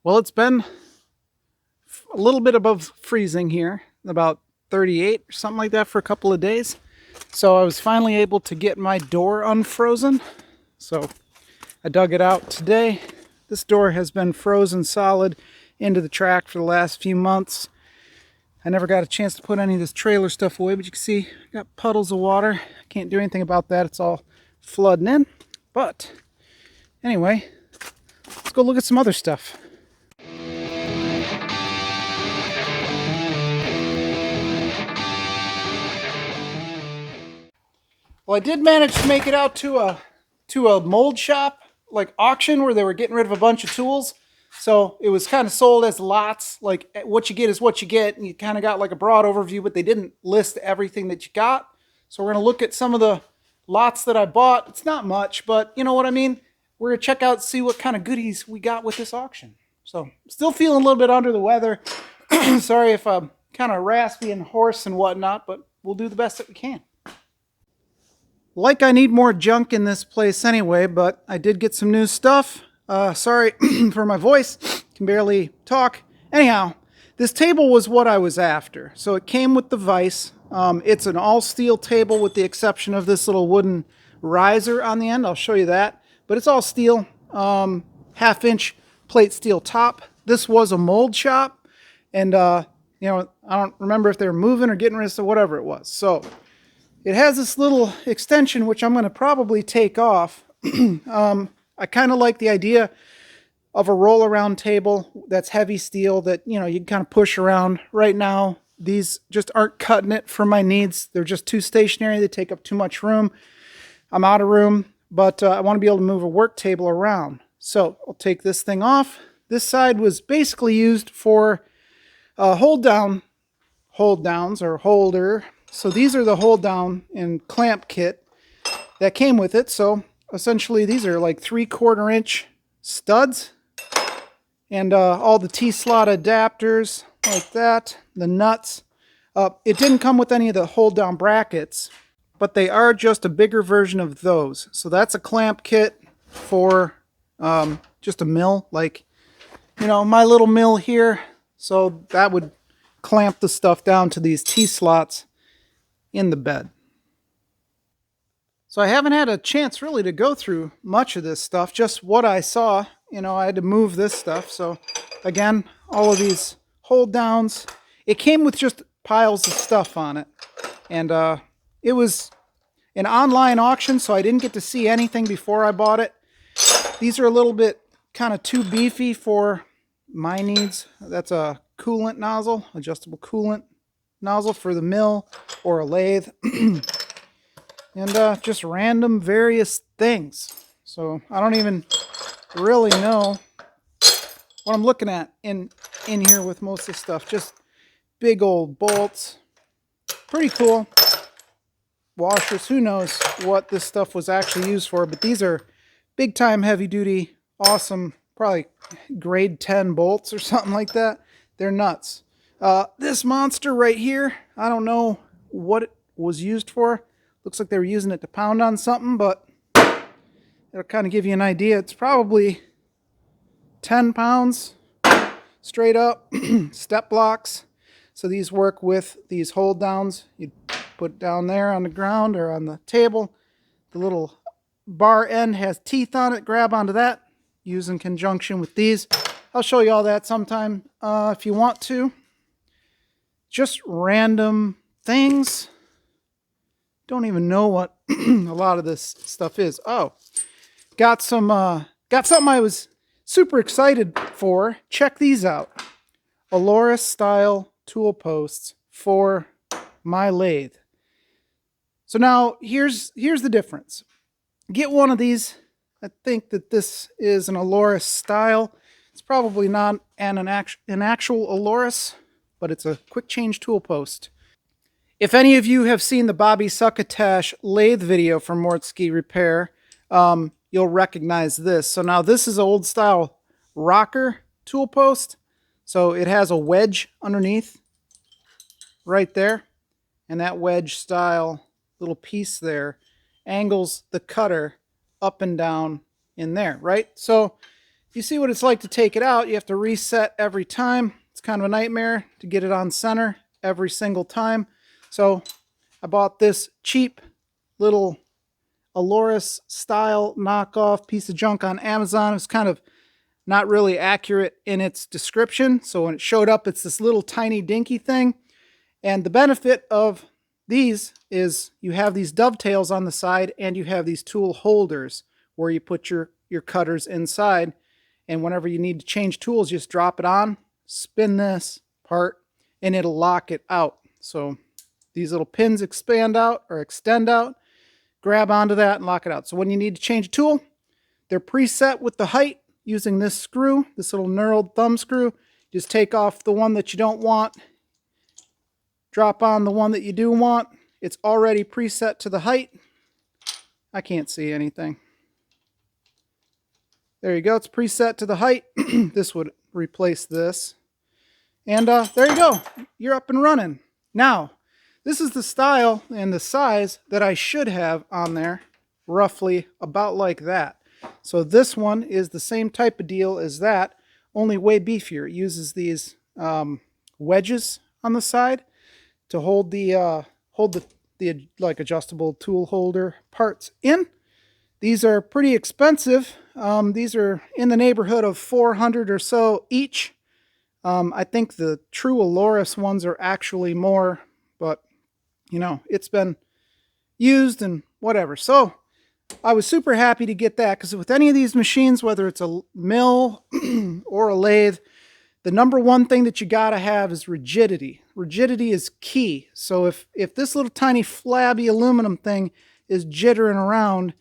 Well, it's been a little bit above freezing here, about 38 or something like that for a couple of days. So I was finally able to get my door unfrozen. So I dug it out today. This door has been frozen solid into the track for the last few months. I never got a chance to put any of this trailer stuff away, but you can see I got puddles of water. I can't do anything about that. It's all flooding in. But anyway, let's go look at some other stuff. Well, I did manage to make it out to a mold shop, like auction, where they were getting rid of a bunch of tools. So it was kind of sold as lots, like what you get is what you get, and you kind of got like a broad overview, but they didn't list everything that you got. So we're going to look at some of the lots that I bought. It's not much, but you know what I mean? We're going to check out, see what kind of goodies we got with this auction. So still feeling a little bit under the weather. Sorry if I'm kind of raspy and hoarse and whatnot, but we'll do the best that we can. Like I need more junk in this place anyway, but I did get some new stuff. Sorry for my voice, can barely talk. Anyhow, this table was what I was after. So it came with the vise. It's an all steel table with the exception of this little wooden riser on the end. I'll show you that. But it's all steel, 1/2-inch plate steel top. This was a mold shop, and you know, I don't remember if they were moving or getting rid of stuff, whatever it was. So it has this little extension, which I'm going to probably take off. I kind of like the idea of a roll-around table that's heavy steel that, you know, you can kind of push around. Right now, these just aren't cutting it for my needs. They're just too stationary. They take up too much room. I'm out of room, but I want to be able to move a work table around. So I'll take this thing off. This side was basically used for hold downs or holder. So these are the hold down and clamp kit that came with it. So essentially these are like 3/4 inch studs and all the T-slot adapters like that, the nuts. It didn't come with any of the hold down brackets, but they are just a bigger version of those. So that's a clamp kit for just a mill, like, you know, my little mill here. So that would clamp the stuff down to these T-slots in the bed. So I haven't had a chance really to go through much of this stuff, just what I saw. You know, I had to move this stuff. So again, all of these hold downs. It came with just piles of stuff on it. And it was an online auction, so I didn't get to see anything before I bought it. These are a little bit kind of too beefy for my needs. That's a coolant nozzle, adjustable coolant nozzle for the mill or a lathe. And just random various things. So I don't even really know what I'm looking at in here with most of this stuff. Just big old bolts. Pretty cool. Washers. Who knows what this stuff was actually used for, but these are big time heavy duty, awesome, probably grade 10 bolts or something like that. They're nuts. This monster right here, I don't know what it was used for. Looks like they were using it to pound on something, but it'll kind of give you an idea. It's probably 10 pounds straight up. Step blocks. So these work with these hold downs. You put it down there on the ground or on the table. The little bar end has teeth on it. Grab onto that. Use in conjunction with these. I'll show you all that sometime if you want to. Just random things. Don't even know what a lot of this stuff is. Oh, got something I was super excited for. Check these out. Aloris style tool posts for my lathe. So now here's the difference. Get one of these. I think that this is an Aloris style. It's probably not an actual Aloris, but it's a quick change tool post. If any of you have seen the Bobby Succotash lathe video from Mortski Repair, you'll recognize this. So now this is an old style rocker tool post. So it has a wedge underneath right there. And that wedge style little piece there angles the cutter up and down in there, right? So you see what it's like to take it out. You have to reset every time. It's kind of a nightmare to get it on center every single time. So I bought this cheap little Aloris style knockoff piece of junk on Amazon. It's kind of not really accurate in its description. So when it showed up, it's this little tiny dinky thing. And the benefit of these is you have these dovetails on the side and you have these tool holders where you put your cutters inside. And whenever you need to change tools, you just drop it on, spin this part, and it'll lock it out. So these little pins expand out or extend out, grab onto that and lock it out. So when you need to change a tool, they're preset with the height using this screw, this little knurled thumb screw. Just take off the one that you don't want, drop on the one that you do want. It's already preset to the height. I can't see anything. There you go. It's preset to the height. This would replace this. And there you go. You're up and running. Now, this is the style and the size that I should have on there, roughly about like that. So this one is the same type of deal as that, only way beefier. It uses these wedges on the side to hold the like adjustable tool holder parts in. These are pretty expensive. These are in the neighborhood of $400 or so each. I think the true Aloris ones are actually more, but you know, it's been used and whatever. So I was super happy to get that, because with any of these machines, whether it's a mill or a lathe, the number one thing that you gotta have is rigidity. Rigidity is key. So if this little tiny flabby aluminum thing is jittering around,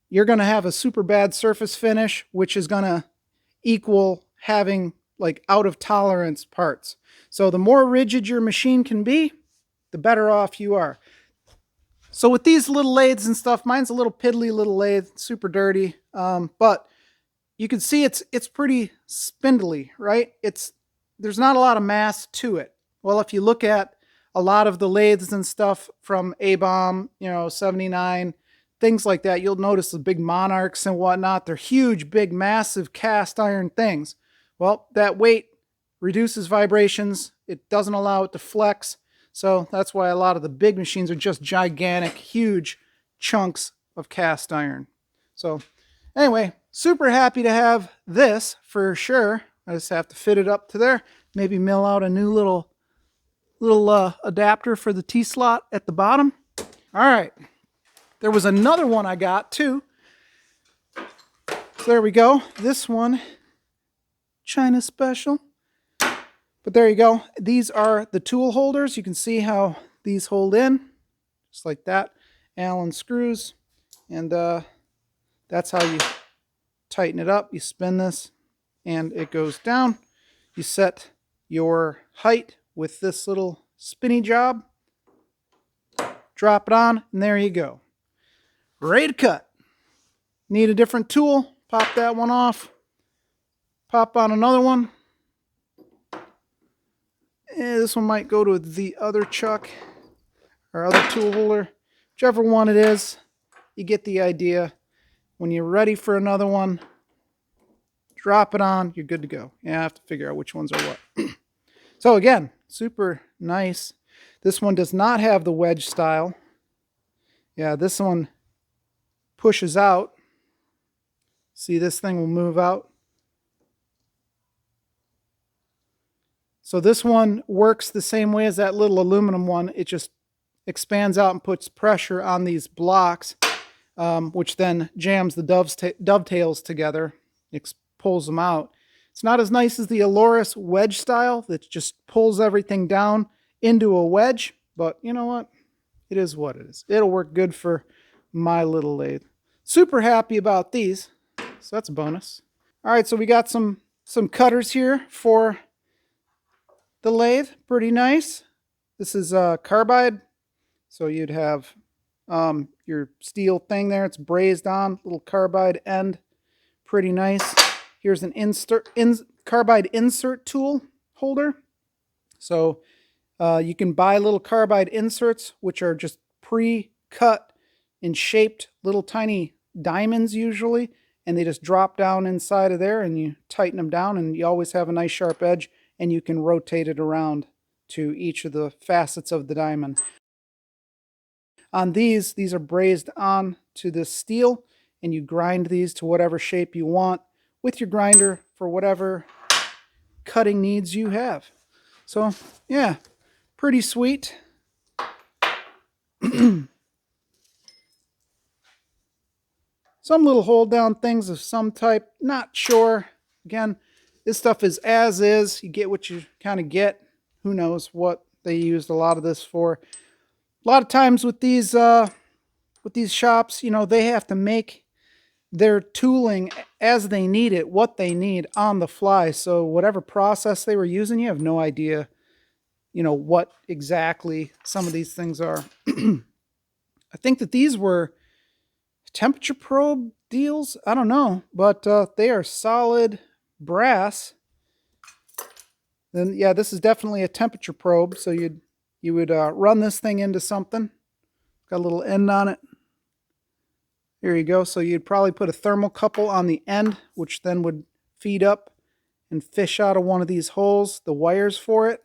you're gonna have a super bad surface finish, which is gonna equal having like out of tolerance parts. So the more rigid your machine can be, the better off you are. So with these little lathes and stuff, mine's a little piddly little lathe, super dirty, but you can see it's pretty spindly, right? There's not a lot of mass to it. Well, if you look at a lot of the lathes and stuff from A-Bomb, 79, things like that, you'll notice the big Monarchs and whatnot. They're huge, big, massive cast iron things. Well, that weight reduces vibrations. It doesn't allow it to flex. So that's why a lot of the big machines are just gigantic, huge chunks of cast iron. So anyway, super happy to have this for sure. I just have to fit it up to there. Maybe mill out a new little adapter for the T-slot at the bottom. All right. There was another one I got too. So there we go. This one, China special. But there you go. These are the tool holders. You can see how these hold in, just like that. Allen screws. And that's how you tighten it up. You spin this and it goes down. You set your height with this little spinny job. Drop it on, and there you go. Ready to cut. Need a different tool. Pop that one off. Pop on another one. This one might go to the other chuck or other tool holder. Whichever one it is, you get the idea. When you're ready for another one, drop it on, you're good to go. You have to figure out which ones are what. So again, super nice. This one does not have the wedge style. Yeah, this one pushes out. See, this thing will move out. So this one works the same way as that little aluminum one. It just expands out and puts pressure on these blocks, which then jams the dovetails together, pulls them out. It's not as nice as the Aloris wedge style that just pulls everything down into a wedge, but you know what? It is what it is. It'll work good for my little lathe. Super happy about these, so that's a bonus. All right, so we got some cutters here for the lathe. Pretty nice. This is Carbide, so you'd have your steel thing there. It's brazed on, little Carbide end. Pretty nice. Here's an Carbide insert tool holder. So you can buy little Carbide inserts, which are just pre-cut and shaped little tiny diamonds usually, and they just drop down inside of there, and you tighten them down, and you always have a nice sharp edge, and you can rotate it around to each of the facets of the diamond. On these are brazed on to this steel, and you grind these to whatever shape you want with your grinder for whatever cutting needs you have. So yeah, pretty sweet. Some little hold down things of some type, not sure. Again, this stuff is as is. You get what you kind of get. Who knows what they used a lot of this for. A lot of times with these shops, you know, they have to make their tooling as they need it, what they need on the fly. So whatever process they were using, you have no idea, you know, what exactly some of these things are. I think that these were temperature probe deals. I don't know, but they are solid brass. Then yeah, this is definitely a temperature probe. So you would run this thing into something. Got a little end on it. Here you go. So you'd probably put a thermocouple on the end, which then would feed up and fish out of one of these holes the wires for it,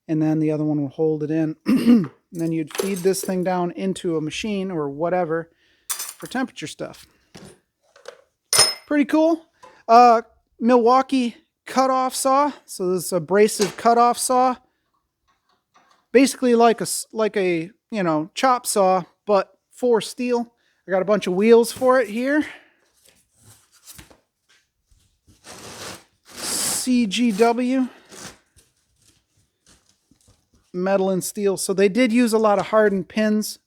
and then the other one will hold it in. And then you'd feed this thing down into a machine or whatever for temperature stuff. Pretty cool. Milwaukee Cut Off Saw. So this is abrasive cut off saw. Basically like a you know, chop saw, but for steel. I got a bunch of wheels for it here. CGW. Metal and steel. So they did use a lot of hardened pins.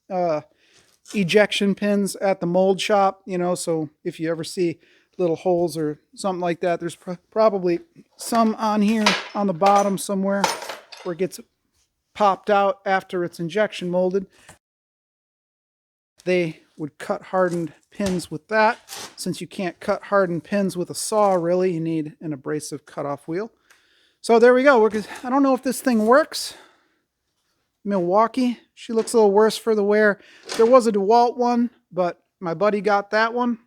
Ejection pins at the mold shop, you know, so if you ever see little holes or something like that, there's probably some on here on the bottom somewhere where it gets popped out after it's injection molded. They would cut hardened pins with that. Since you can't cut hardened pins with a saw, really, you need an abrasive cutoff wheel. So there we go. I don't know if this thing works. Milwaukee. She looks a little worse for the wear. There was a DeWalt one, but my buddy got that one.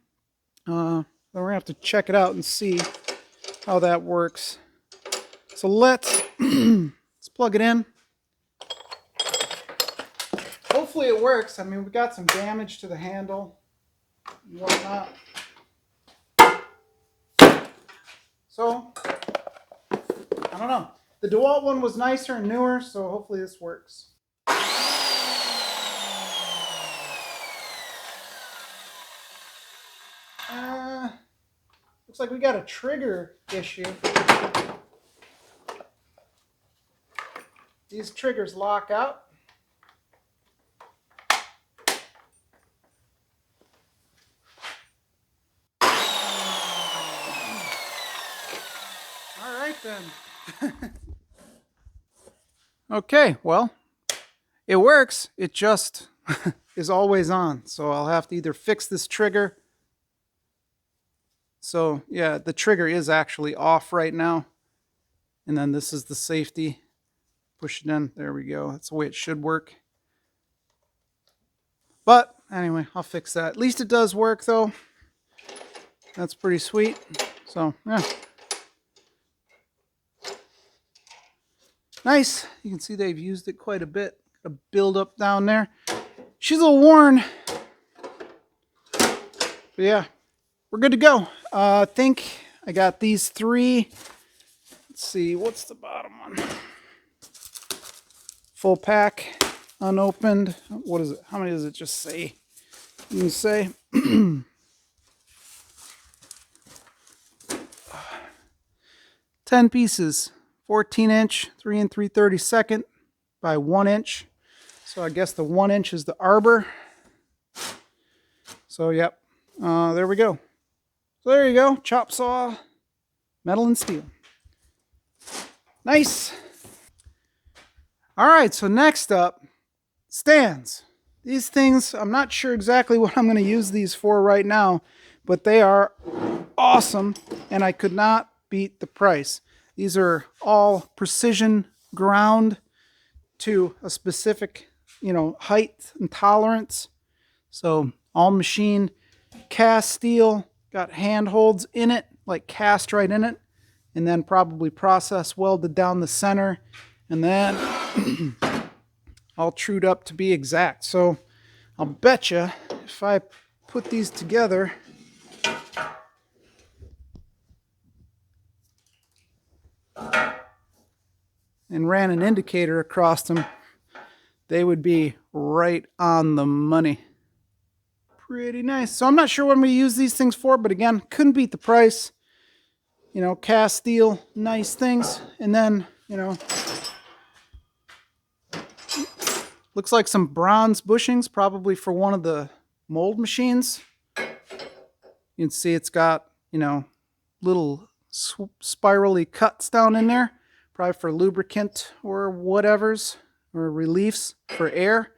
We're going to have to check it out and see how that works. So let's plug it in. Hopefully it works. I mean, we got some damage to the handle and whatnot. So, I don't know. The DeWalt one was nicer and newer, so hopefully this works. Looks like we got a trigger issue. These triggers lock out. All right then. Okay, well, it works. It just is always on. So I'll have to either fix this trigger. So yeah, the trigger is actually off right now. And then this is the safety. Push it in. There we go. That's the way it should work. But anyway, I'll fix that. At least it does work though. That's pretty sweet. So yeah. Nice. You can see they've used it quite a bit. Got a build up down there. She's a little worn. But yeah, we're good to go. I think I got these three. Let's see, what's the bottom one? Full pack, unopened. What is it? How many does it just say? You can say 10 pieces. 14-inch, 3 3/32 by 1 inch. So I guess the 1 inch is the arbor. So yep, there we go. So there you go, chop saw, metal and steel. Nice. All right, so next up, stands. These things, I'm not sure exactly what I'm going to use these for right now, but they are awesome, and I could not beat the price. These are all precision ground to a specific, you know, height and tolerance. So all machined cast steel, got handholds in it, like cast right in it, and then probably process welded down the center, and then all trued up to be exact. So I'll bet you if I put these together, and ran an indicator across them, they would be right on the money. Pretty nice. So I'm not sure what we use these things for, but again, couldn't beat the price. You know, cast steel, nice things. And then, you know, looks like some bronze bushings, probably for one of the mold machines. You can see it's got, you know, little spirally cuts down in there, probably for lubricant or whatevers, or reliefs for air.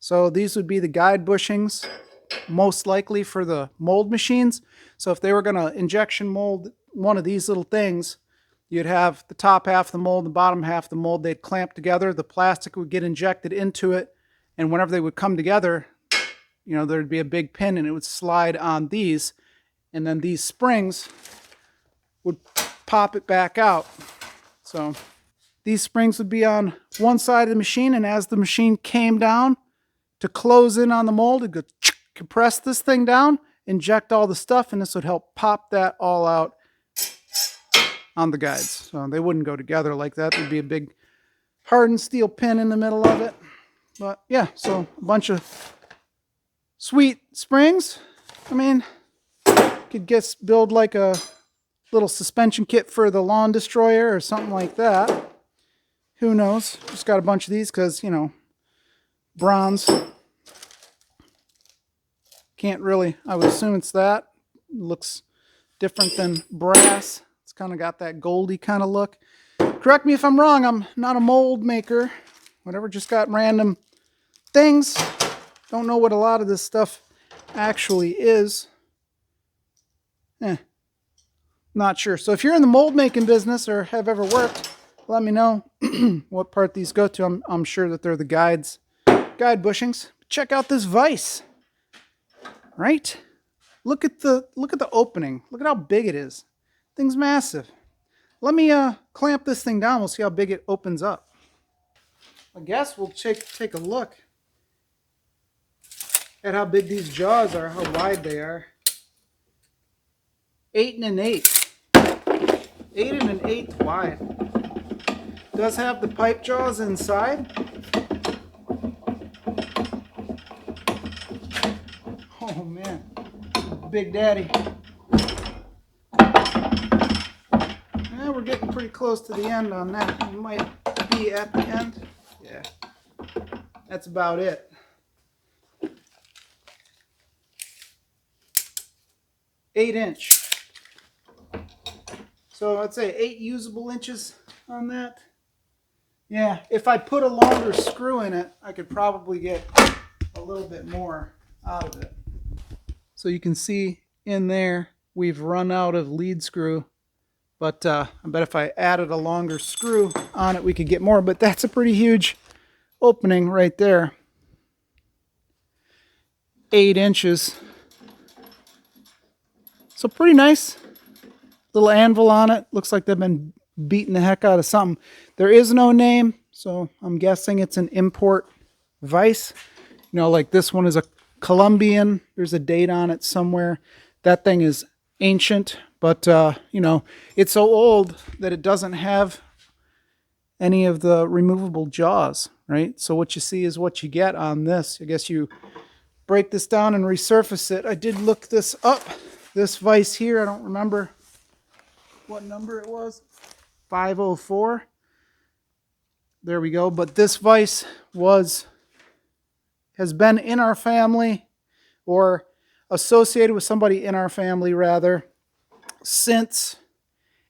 So these would be the guide bushings, most likely for the mold machines. So if they were going to injection mold one of these little things, you'd have the top half of the mold, the bottom half of the mold, they'd clamp together, the plastic would get injected into it, and whenever they would come together, you know, there'd be a big pin and it would slide on these, and then these springs would pop it back out. So these springs would be on one side of the machine, and as the machine came down to close in on the mold, it'd go compress this thing down, inject all the stuff, and this would help pop that all out on the guides. So they wouldn't go together like that. There'd be a big hardened steel pin in the middle of it. But yeah, so a bunch of sweet springs. I mean, could build like a little suspension kit for the lawn destroyer or something like that. Who knows? Just got a bunch of these because, you know, bronze. Can't really, I would assume it's that. Looks different than brass. It's kind of got that goldy kind of look. Correct me if I'm wrong, I'm not a mold maker. Whatever, just got random things. Don't know what a lot of this stuff actually is. Not sure. So if you're in the mold making business or have ever worked, let me know what part these go to. I'm sure that they're the guide bushings. Check out this vise. Right? Look at the opening. Look at how big it is. Thing's massive. Let me clamp this thing down. We'll see how big it opens up. I guess we'll take a look at how big these jaws are, how wide they are. 8 and 1/8. 8 and 1/8 wide. Does have the pipe jaws inside. Oh man, Big Daddy. Yeah, we're getting pretty close to the end on that. We might be at the end. Yeah, that's about it. 8-inch. So I'd say 8 usable inches on that. Yeah, if I put a longer screw in it, I could probably get a little bit more out of it. So you can see in there, we've run out of lead screw. But I bet if I added a longer screw on it, we could get more. But that's a pretty huge opening right there. 8 inches. So pretty nice. Little anvil on it. Looks like they've been beating the heck out of something. There is no name, so I'm guessing it's an import vise. You know, like this one is a Colombian. There's a date on it somewhere. That thing is ancient, but you know, it's so old that it doesn't have any of the removable jaws, right? So what you see is what you get on this. I guess you break this down and resurface it. I did look this up. This vise here, I don't remember what number it was. 504. There we go. But this vise has been in our family, or associated with somebody in our family rather, since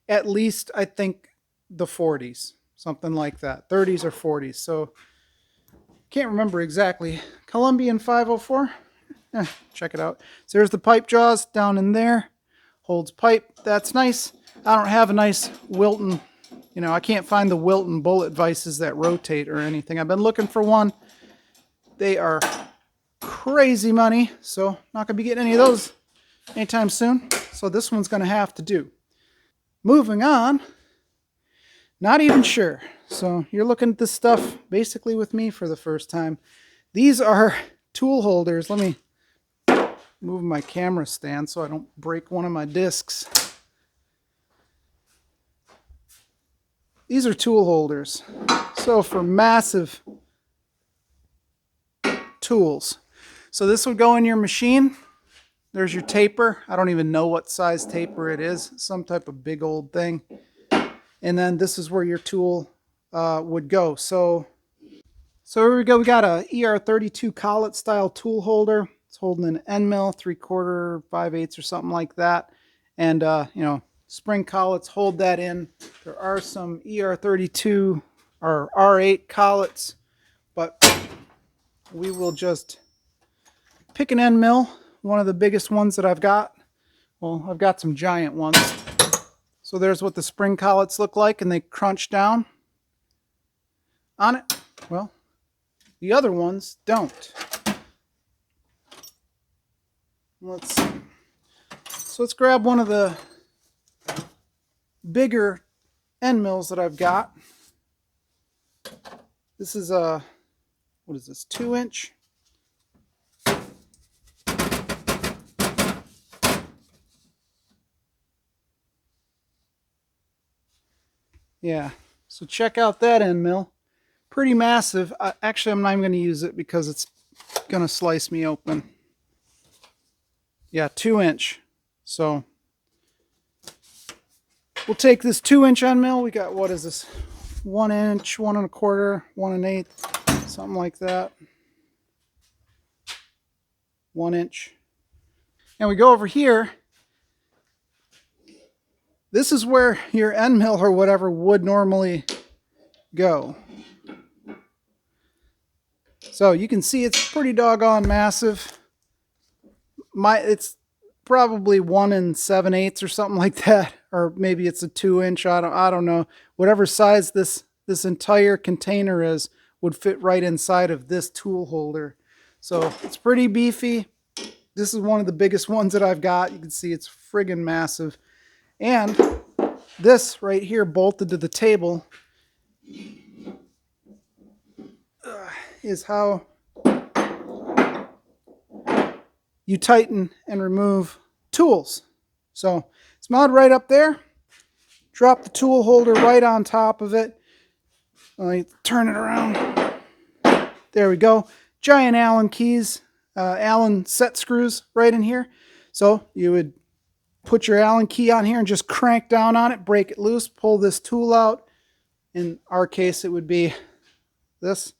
at least I think the 40s, something like that, 30s or 40s. So can't remember exactly. Colombian 504. Check it out. So there's the pipe jaws down in there. Holds pipe. That's nice. I don't have a nice Wilton. You know, I can't find the Wilton bullet vices that rotate or anything. I've been looking for one. They are crazy money, so not going to be getting any of those anytime soon. So this one's going to have to do. Moving on. Not even sure. So you're looking at this stuff basically with me for the first time. These are tool holders. Let me move my camera stand so I don't break one of my discs. These are tool holders. So for massive tools. So this would go in your machine. There's your taper. I don't even know what size taper it is. Some type of big old thing. And then this is where your tool would go. So here we go. We got a ER32 Collet style tool holder. It's holding an end mill, 3/4, 5/8 or something like that. And you know, spring collets hold that in. There are some ER32 or R8 collets, but we will just pick an end mill, one of the biggest ones that I've got. Well, I've got some giant ones. So there's what the spring collets look like, and they crunch down on it. Well, the other ones don't. Let's see. So let's grab one of the bigger end mills that I've got. This is a, what is this, 2-inch? Yeah, so check out that end mill. Pretty massive. Actually, I'm not even going to use it because it's going to slice me open. Yeah, 2-inch. So we'll take this 2-inch end mill. We got, what is this? 1 inch, 1 1/4, 1 1/8, something like that. 1 inch. And we go over here. This is where your end mill or whatever would normally go. So you can see it's pretty doggone massive. It's probably 1 7/8 or something like that, or maybe it's a 2-inch. I don't know. Whatever size this entire container is would fit right inside of this tool holder. So it's pretty beefy. This is one of the biggest ones that I've got. You can see it's friggin' massive. And this right here bolted to the table is how you tighten and remove tools. So it's mounted right up there. Drop the tool holder right on top of it. Let me turn it around. There we go. Giant Allen keys, Allen set screws right in here. So you would put your Allen key on here and just crank down on it, break it loose, pull this tool out. In our case, it would be this.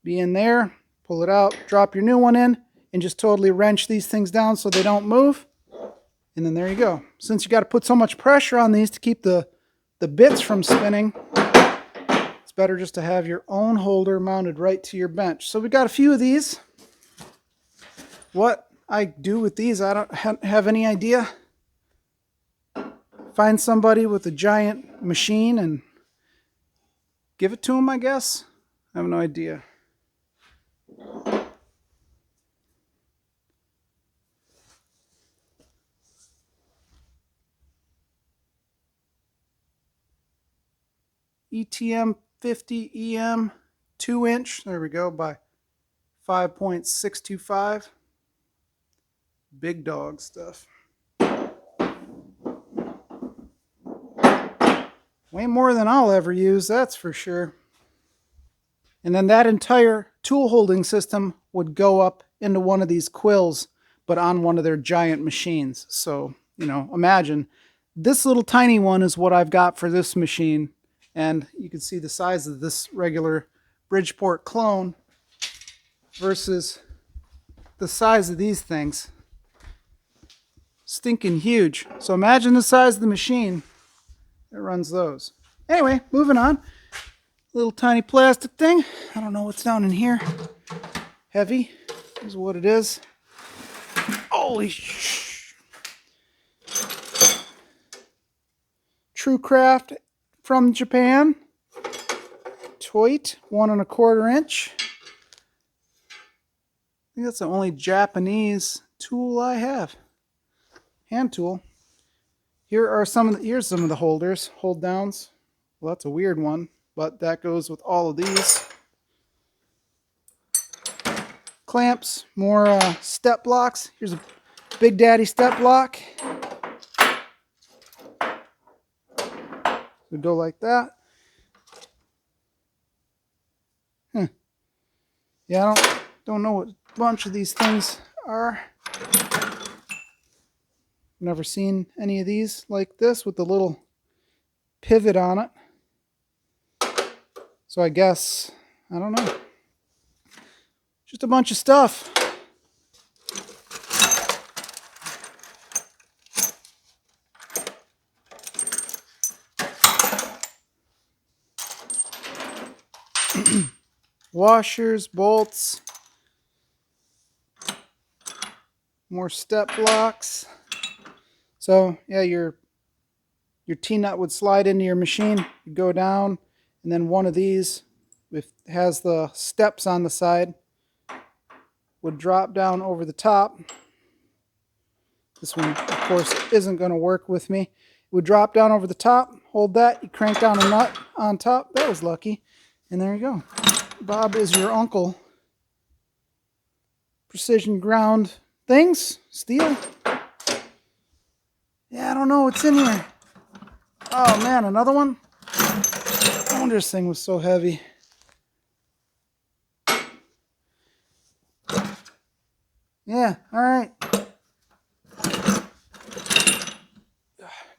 Be in there, pull it out, drop your new one in, and just totally wrench these things down so they don't move. And then there you go. Since you got to put so much pressure on these to keep the bits from spinning, it's better just to have your own holder mounted right to your bench. So we got a few of these. What I do with these, I don't have any idea. Find somebody with a giant machine and give it to them, I guess. I have no idea. ETM 50 EM 2-inch. There we go, by 5.625. Big dog stuff. Way more than I'll ever use, that's for sure. And then that entire tool holding system would go up into one of these quills, but on one of their giant machines. So, you know, imagine this little tiny one is what I've got for this machine. And you can see the size of this regular Bridgeport clone versus the size of these things. Stinking huge. So imagine the size of the machine that runs those. Anyway, moving on. Little tiny plastic thing. I don't know what's down in here. Heavy is what it is. Holy sh! True Craft from Japan. Toit, 1 1/4 inch. I think that's the only Japanese tool I have. hand tool. Here's some of the holders, hold downs. Well, that's a weird one, but that goes with all of these. Clamps, more step blocks. Here's a Big Daddy step block. Would go like that. Yeah, I don't know what a bunch of these things are. Never seen any of these like this with the little pivot on it. So I guess, I don't know. Just a bunch of stuff. Washers, bolts, more step blocks. So yeah, your T-nut would slide into your machine, you go down, and then one of these, if it has the steps on the side, would drop down over the top. This one, of course, isn't going to work with me. It would drop down over the top, hold that, you crank down a nut on top. That was lucky. And there you go. Bob is your uncle. Precision ground things, steel. Yeah, I don't know what's in here. Oh man, another one? I wonder this thing was so heavy. Yeah, alright.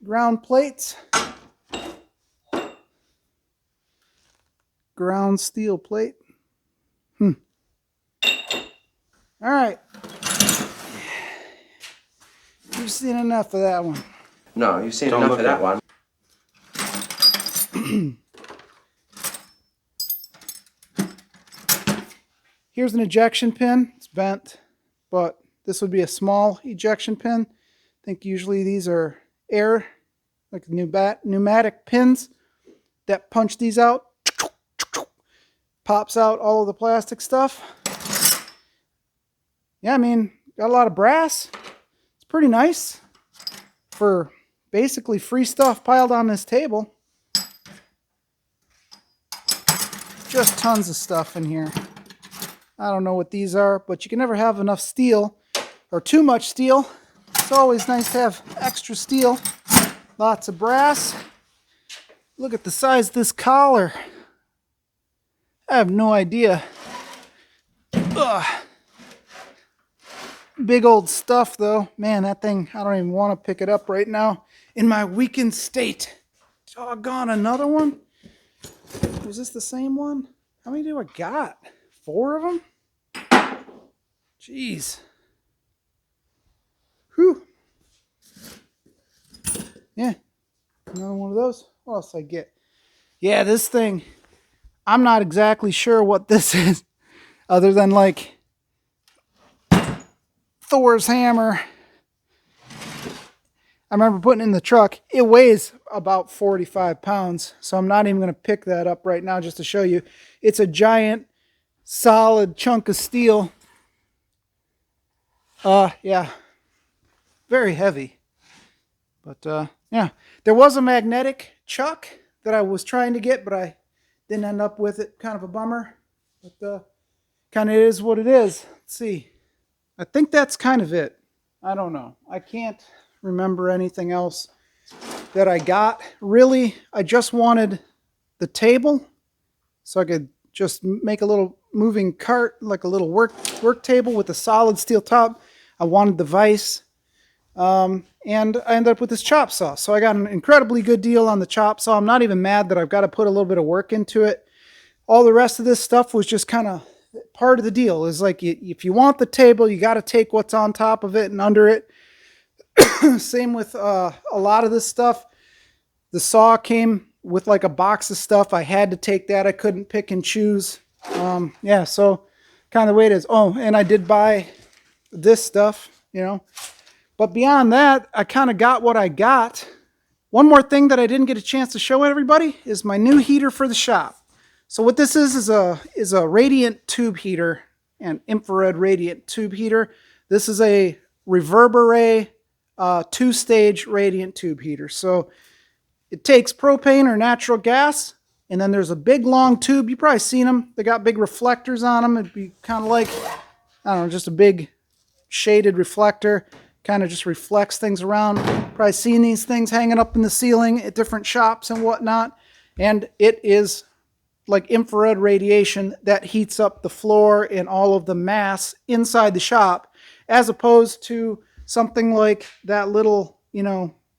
Ground plates. Ground steel plate. Alright. You've seen enough of that one. No, you've seen enough of that one. Here's an ejection pin. It's bent, but this would be a small ejection pin. I think usually these are air, like pneumatic pins that punch these out. Pops out all of the plastic stuff. Yeah, I mean, got a lot of brass. It's pretty nice for basically free stuff piled on this table. Just tons of stuff in here. I don't know what these are, but you can never have enough steel or too much steel. It's always nice to have extra steel. Lots of brass. Look at the size of this collar. I have no idea. Ugh. Big old stuff though. Man, that thing, I don't even want to pick it up right now in my weakened state. Doggone, another one? Was this the same one? How many do I got? 4 of them? Jeez. Whew. Yeah. Another one of those. What else I get? Yeah, this thing. I'm not exactly sure what this is. Other than like Thor's hammer. I remember putting it in the truck. It weighs about 45 pounds. So I'm not even going to pick that up right now just to show you. It's a giant, solid chunk of steel. Yeah. Very heavy. But, yeah. There was a magnetic chuck that I was trying to get, but I didn't end up with it. Kind of a bummer. But, kind of is what it is. Let's see. I think that's kind of it. I don't know. I can't remember anything else that I got. Really, I just wanted the table so I could just make a little moving cart, like a little work table with a solid steel top. I wanted the vise. And I ended up with this chop saw. So I got an incredibly good deal on the chop saw. I'm not even mad that I've got to put a little bit of work into it. All the rest of this stuff was just kind of part of the deal. Is like, if you want the table, you got to take what's on top of it and under it. Same with a lot of this stuff. The saw came with like a box of stuff. I had to take that. I couldn't pick and choose. Yeah, so kind of the way it is. Oh, and I did buy this stuff, you know. But beyond that, I kind of got what I got. One more thing that I didn't get a chance to show everybody is my new heater for the shop. So what this is a radiant tube heater, an infrared radiant tube heater. This is a reverberate two-stage radiant tube heater. So it takes propane or natural gas, and then there's a big long tube. You've probably seen them. They got big reflectors on them. It'd be kind of like, I don't know, just a big shaded reflector. Kind of just reflects things around. Probably seen these things hanging up in the ceiling at different shops and whatnot. And it is like infrared radiation that heats up the floor and all of the mass inside the shop, as opposed to something like that little,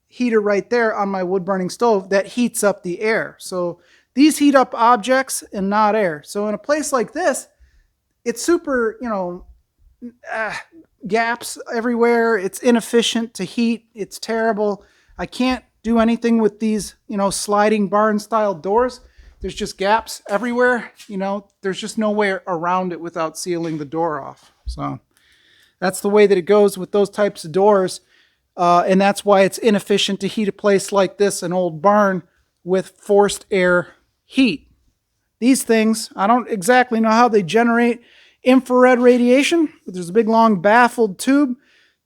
heater right there on my wood burning stove that heats up the air. So these heat up objects and not air. So in a place like this, it's super, gaps everywhere. It's inefficient to heat. It's terrible. I can't do anything with these, sliding barn style doors. There's just gaps everywhere. There's just no way around it without sealing the door off. So that's the way that it goes with those types of doors. And that's why it's inefficient to heat a place like this, an old barn, with forced air heat. These things, I don't exactly know how they generate infrared radiation, but there's a big long baffled tube,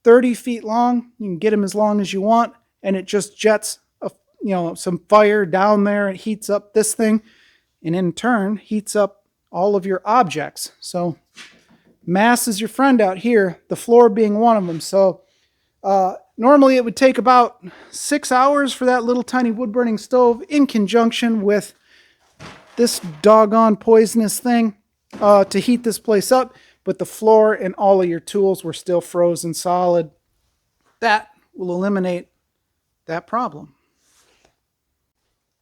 30 feet long. You can get them as long as you want, and it just jets some fire down there. It heats up this thing, and in turn heats up all of your objects. So mass is your friend out here, the floor being one of them. So normally it would take about 6 hours for that little tiny wood burning stove, in conjunction with this doggone poisonous thing, to heat this place up, but the floor and all of your tools were still frozen solid. That will eliminate that problem.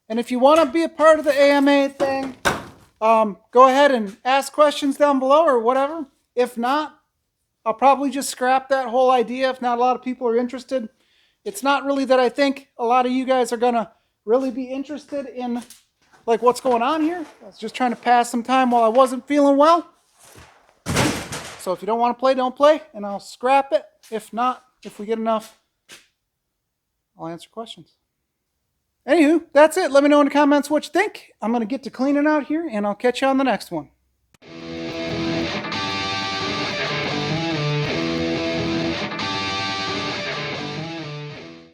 And if you want to be a part of the AMA thing, go ahead and ask questions down below or whatever. If not, I'll probably just scrap that whole idea if not a lot of people are interested. It's not really that I think a lot of you guys are going to really be interested in like what's going on here. I was just trying to pass some time while I wasn't feeling well. So if you don't want to play, don't play, and I'll scrap it. If not, if we get enough, I'll answer questions. Anywho, that's it. Let me know in the comments what you think. I'm going to get to cleaning out here, and I'll catch you on the next one.